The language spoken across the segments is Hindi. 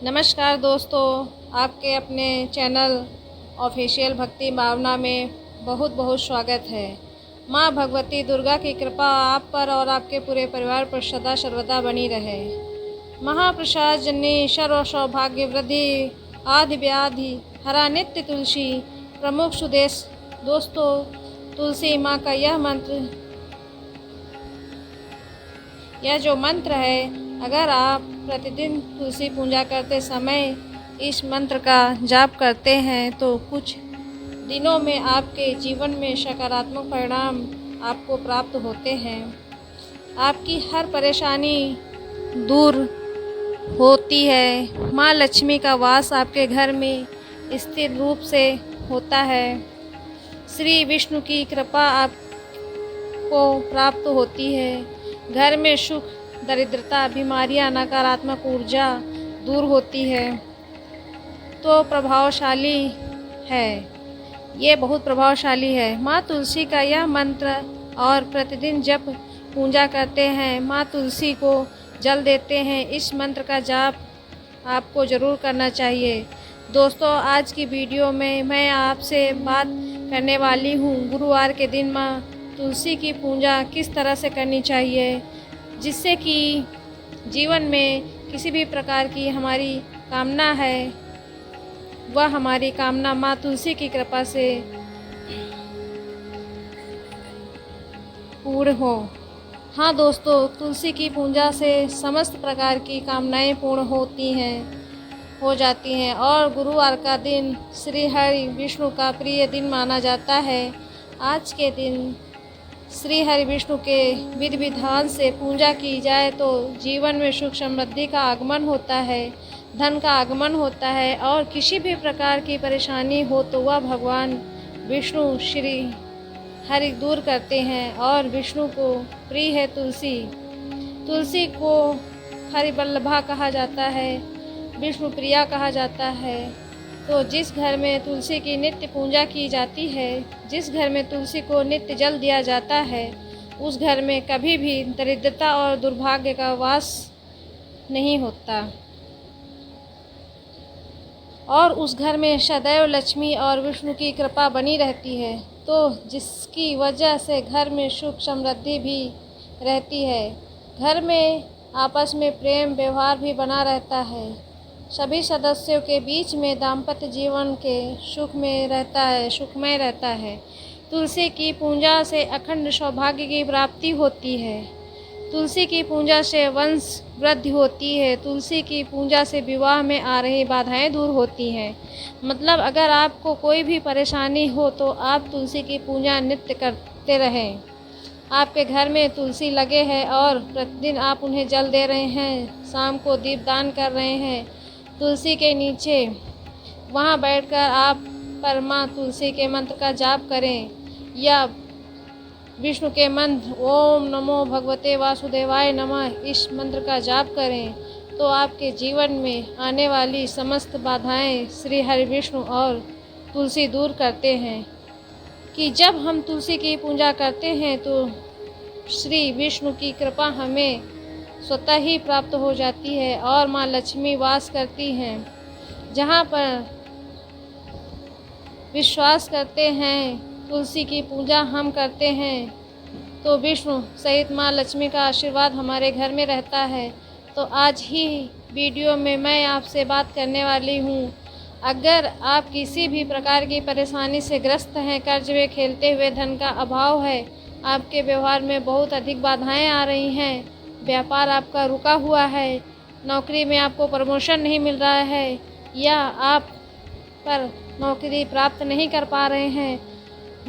नमस्कार दोस्तों, आपके अपने चैनल ऑफिशियल भक्ति भावना में बहुत बहुत स्वागत है। माँ भगवती दुर्गा की कृपा आप पर और आपके पूरे परिवार पर सदा सर्वदा बनी रहे। महाप्रसाद जननी सर्व सौभाग्य वृद्धि आदि व्याधि हरा नित्य तुलसी प्रमुख सुदेश। दोस्तों, तुलसी माँ का यह जो मंत्र है, अगर आप प्रतिदिन तुलसी पूजा करते समय इस मंत्र का जाप करते हैं तो कुछ दिनों में आपके जीवन में सकारात्मक परिणाम आपको प्राप्त होते हैं। आपकी हर परेशानी दूर होती है। माँ लक्ष्मी का वास आपके घर में स्थिर रूप से होता है। श्री विष्णु की कृपा आपको प्राप्त होती है। घर में सुख, दरिद्रता, बीमारियां, नकारात्मक ऊर्जा दूर होती है। तो प्रभावशाली है, ये बहुत प्रभावशाली है। माँ तुलसी का यह मंत्र और प्रतिदिन जब पूजा करते हैं, माँ तुलसी को जल देते हैं, इस मंत्र का जाप आपको ज़रूर करना चाहिए। दोस्तों, आज की वीडियो में मैं आपसे बात करने वाली हूँ गुरुवार के दिन माँ तुलसी की पूजा किस तरह से करनी चाहिए, जिससे कि जीवन में किसी भी प्रकार की हमारी कामना है वह हमारी कामना माँ तुलसी की कृपा से पूर्ण हो। हाँ दोस्तों, तुलसी की पूजा से समस्त प्रकार की कामनाएं पूर्ण हो जाती हैं और गुरुवार का दिन श्री हरि विष्णु का प्रिय दिन माना जाता है। आज के दिन श्री हरि विष्णु के विधि विधान से पूजा की जाए तो जीवन में सुख समृद्धि का आगमन होता है, धन का आगमन होता है और किसी भी प्रकार की परेशानी हो तो वह भगवान विष्णु श्री हरि दूर करते हैं। और विष्णु को प्रिय है तुलसी को हरि वल्लभा कहा जाता है, विष्णु प्रिया कहा जाता है। तो जिस घर में तुलसी की नित्य पूजा की जाती है, जिस घर में तुलसी को नित्य जल दिया जाता है, उस घर में कभी भी दरिद्रता और दुर्भाग्य का वास नहीं होता और उस घर में सदैव लक्ष्मी और विष्णु की कृपा बनी रहती है। तो जिसकी वजह से घर में सुख समृद्धि भी रहती है। घर में आपस में प्रेम व्यवहार भी बना रहता है। सभी सदस्यों के बीच में दाम्पत्य जीवन के सुखमय रहता है। तुलसी की पूजा से अखंड सौभाग्य की प्राप्ति होती है। तुलसी की पूजा से वंश वृद्धि होती है। तुलसी की पूजा से विवाह में आ रही बाधाएं दूर होती हैं। मतलब अगर आपको कोई भी परेशानी हो तो आप तुलसी की पूजा नित्य करते रहें। आपके घर में तुलसी लगे हैं और प्रतिदिन आप उन्हें जल दे रहे हैं, शाम को दीपदान कर रहे हैं तुलसी के नीचे, वहाँ बैठकर आप परमा तुलसी के मंत्र का जाप करें या विष्णु के मंत्र ओम नमो भगवते वासुदेवाय नमः, इस मंत्र का जाप करें तो आपके जीवन में आने वाली समस्त बाधाएं श्री हरि विष्णु और तुलसी दूर करते हैं। कि जब हम तुलसी की पूजा करते हैं तो श्री विष्णु की कृपा हमें स्वतः ही प्राप्त हो जाती है और माँ लक्ष्मी वास करती हैं। जहाँ पर विश्वास करते हैं, तुलसी की पूजा हम करते हैं तो विष्णु सहित माँ लक्ष्मी का आशीर्वाद हमारे घर में रहता है। तो आज ही वीडियो में मैं आपसे बात करने वाली हूँ, अगर आप किसी भी प्रकार की परेशानी से ग्रस्त हैं, कर्ज में खेलते हुए धन का अभाव है, आपके व्यवहार में बहुत अधिक बाधाएं आ रही हैं, व्यापार आपका रुका हुआ है, नौकरी में आपको प्रमोशन नहीं मिल रहा है या आप पर नौकरी प्राप्त नहीं कर पा रहे हैं,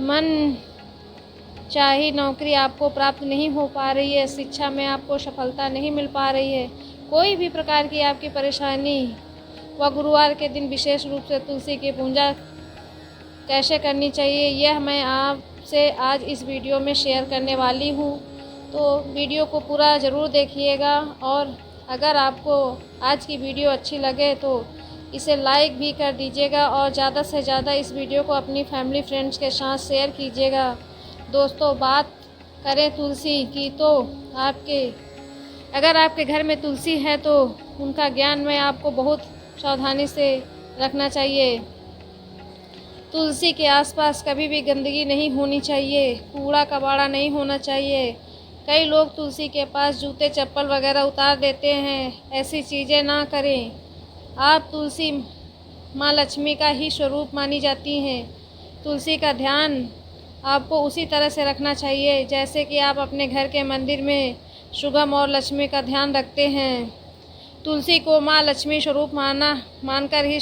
मन चाही नौकरी आपको प्राप्त नहीं हो पा रही है, शिक्षा में आपको सफलता नहीं मिल पा रही है, कोई भी प्रकार की आपकी परेशानी, वह गुरुवार के दिन विशेष रूप से तुलसी की पूजा कैसे करनी चाहिए, यह मैं आपसे आज इस वीडियो में शेयर करने वाली हूँ। तो वीडियो को पूरा ज़रूर देखिएगा और अगर आपको आज की वीडियो अच्छी लगे तो इसे लाइक भी कर दीजिएगा और ज़्यादा से ज़्यादा इस वीडियो को अपनी फैमिली फ्रेंड्स के साथ शेयर कीजिएगा। दोस्तों, बात करें तुलसी की तो अगर आपके घर में तुलसी है तो उनका ज्ञान मैं आपको बहुत सावधानी से रखना चाहिए। तुलसी के आसपास कभी भी गंदगी नहीं होनी चाहिए, कूड़ा कबाड़ा नहीं होना चाहिए। कई लोग तुलसी के पास जूते चप्पल वगैरह उतार देते हैं, ऐसी चीज़ें ना करें। आप तुलसी माँ लक्ष्मी का ही स्वरूप मानी जाती हैं। तुलसी का ध्यान आपको उसी तरह से रखना चाहिए जैसे कि आप अपने घर के मंदिर में सुगम और लक्ष्मी का ध्यान रखते हैं। तुलसी को माँ लक्ष्मी स्वरूप मानकर ही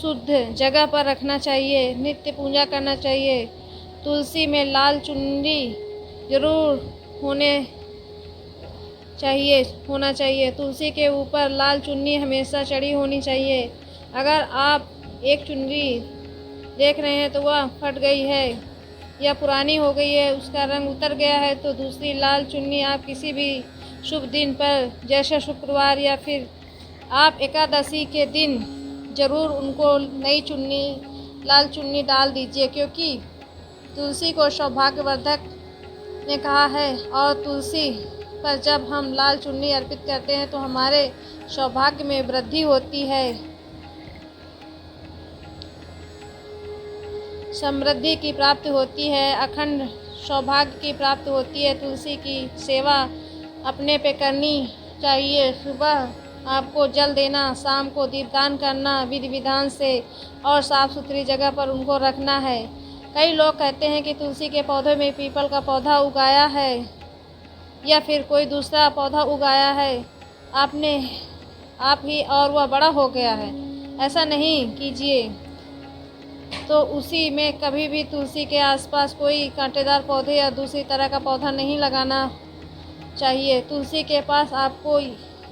शुद्ध जगह पर रखना चाहिए, नित्य पूजा करना चाहिए। तुलसी में लाल चुनरी जरूर होना चाहिए। तुलसी के ऊपर लाल चुन्नी हमेशा चढ़ी होनी चाहिए। अगर आप एक चुनरी देख रहे हैं तो वह फट गई है या पुरानी हो गई है, उसका रंग उतर गया है, तो दूसरी लाल चुन्नी आप किसी भी शुभ दिन पर जैसे शुक्रवार या फिर आप एकादशी के दिन ज़रूर उनको नई चुन्नी लाल चुन्नी डाल दीजिए, क्योंकि तुलसी को सौभाग्यवर्धक ने कहा है। और तुलसी पर जब हम लाल चुन्नी अर्पित करते हैं तो हमारे सौभाग्य में वृद्धि होती है, समृद्धि की प्राप्ति होती है, अखंड सौभाग्य की प्राप्ति होती है। तुलसी की सेवा अपने पे करनी चाहिए। सुबह आपको जल देना, शाम को दीपदान करना विधि विधान से और साफ़ सुथरी जगह पर उनको रखना है। कई लोग कहते हैं कि तुलसी के पौधे में पीपल का पौधा उगाया है या फिर कोई दूसरा पौधा उगाया है आप ही और वह बड़ा हो गया है। ऐसा नहीं कीजिए। तो उसी में कभी भी तुलसी के आसपास कोई कांटेदार पौधे या दूसरी तरह का पौधा नहीं लगाना चाहिए। तुलसी के पास आपको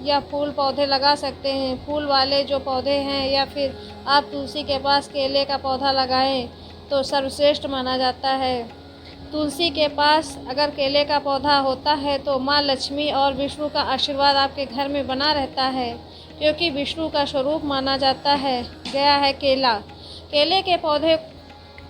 या फूल पौधे लगा सकते हैं, फूल वाले जो पौधे हैं, या फिर आप तुलसी के पास केले का पौधा लगाएं तो सर्वश्रेष्ठ माना जाता है। तुलसी के पास अगर केले का पौधा होता है तो माँ लक्ष्मी और विष्णु का आशीर्वाद आपके घर में बना रहता है, क्योंकि विष्णु का स्वरूप माना जाता है गया है केला। केले के पौधे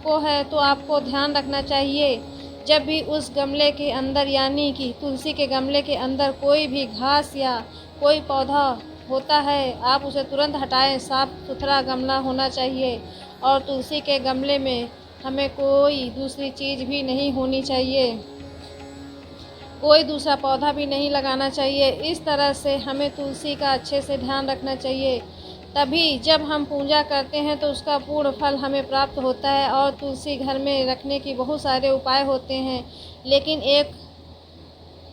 को है तो आपको ध्यान रखना चाहिए, जब भी उस गमले के अंदर यानी कि तुलसी के गमले के अंदर कोई भी घास या कोई पौधा होता है, आप उसे तुरंत हटाएं। साफ सुथरा गमला होना चाहिए और तुलसी के गमले में हमें कोई दूसरी चीज़ भी नहीं होनी चाहिए, कोई दूसरा पौधा भी नहीं लगाना चाहिए। इस तरह से हमें तुलसी का अच्छे से ध्यान रखना चाहिए, तभी जब हम पूजा करते हैं तो उसका पूर्ण फल हमें प्राप्त होता है। और तुलसी घर में रखने की बहुत सारे उपाय होते हैं, लेकिन एक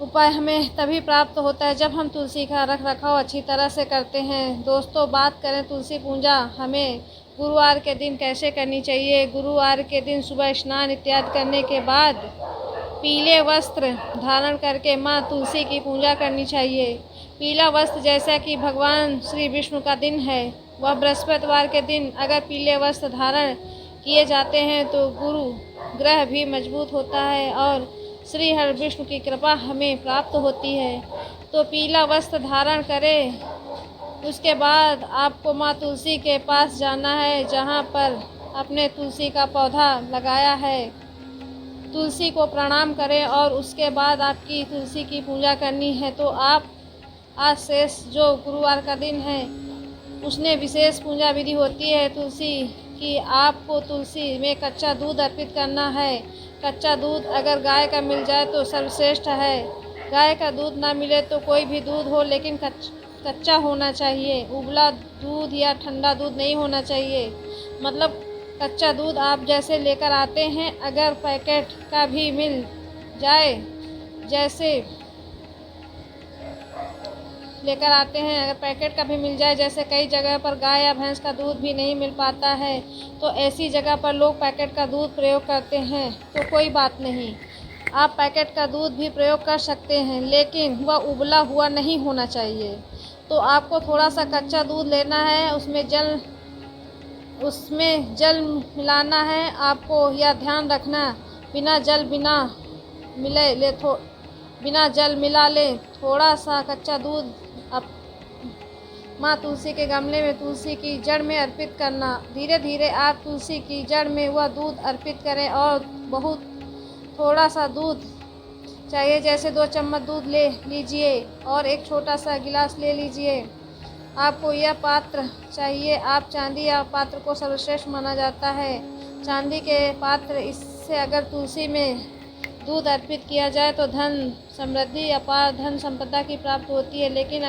उपाय हमें तभी प्राप्त होता है जब हम तुलसी का रख रखाव अच्छी तरह से करते हैं। दोस्तों, बात करें तुलसी पूजा हमें गुरुवार के दिन कैसे करनी चाहिए। गुरुवार के दिन सुबह स्नान इत्यादि करने के बाद पीले वस्त्र धारण करके माँ तुलसी की पूजा करनी चाहिए। पीला वस्त्र जैसा कि भगवान श्री विष्णु का दिन है, वह बृहस्पतिवार के दिन अगर पीले वस्त्र धारण किए जाते हैं तो गुरु ग्रह भी मजबूत होता है और श्री हरि विष्णु की कृपा हमें प्राप्त होती है। तो पीला वस्त्र धारण करें। उसके बाद आपको माँ तुलसी के पास जाना है, जहाँ पर अपने तुलसी का पौधा लगाया है। तुलसी को प्रणाम करें और उसके बाद आपकी तुलसी की पूजा करनी है। तो आप आज शेष जो गुरुवार का दिन है उसमें विशेष पूजा विधि होती है तुलसी की। आपको तुलसी में कच्चा दूध अर्पित करना है। कच्चा दूध अगर गाय का मिल जाए तो सर्वश्रेष्ठ है। गाय का दूध ना मिले तो कोई भी दूध हो, लेकिन कच्चा होना चाहिए। उबला दूध या ठंडा दूध नहीं होना चाहिए। मतलब कच्चा दूध आप जैसे लेकर आते हैं, अगर पैकेट का भी मिल जाए, जैसे लेकर आते हैं अगर पैकेट का भी मिल जाए, जैसे कई जगह पर गाय या भैंस का दूध भी नहीं मिल पाता है तो ऐसी जगह पर लोग पैकेट का दूध प्रयोग करते हैं, तो कोई बात नहीं, आप पैकेट का दूध भी प्रयोग कर सकते हैं, लेकिन वह उबला हुआ नहीं होना चाहिए। तो आपको थोड़ा सा कच्चा दूध लेना है, उसमें जल मिलाना है। आपको यह ध्यान रखना, बिना जल मिला लें थोड़ा सा कच्चा दूध माँ तुलसी के गमले में तुलसी की जड़ में अर्पित करना। धीरे धीरे आप तुलसी की जड़ में वह दूध अर्पित करें और बहुत थोड़ा सा दूध चाहिए, जैसे 2 चम्मच दूध ले लीजिए और एक छोटा सा गिलास ले लीजिए आपको यह पात्र चाहिए। आप चांदी या पात्र को सर्वश्रेष्ठ माना जाता है। चांदी के पात्र, इससे अगर तुलसी में दूध अर्पित किया जाए तो धन समृद्धि, अपार धन संपदा की प्राप्ति होती है। लेकिन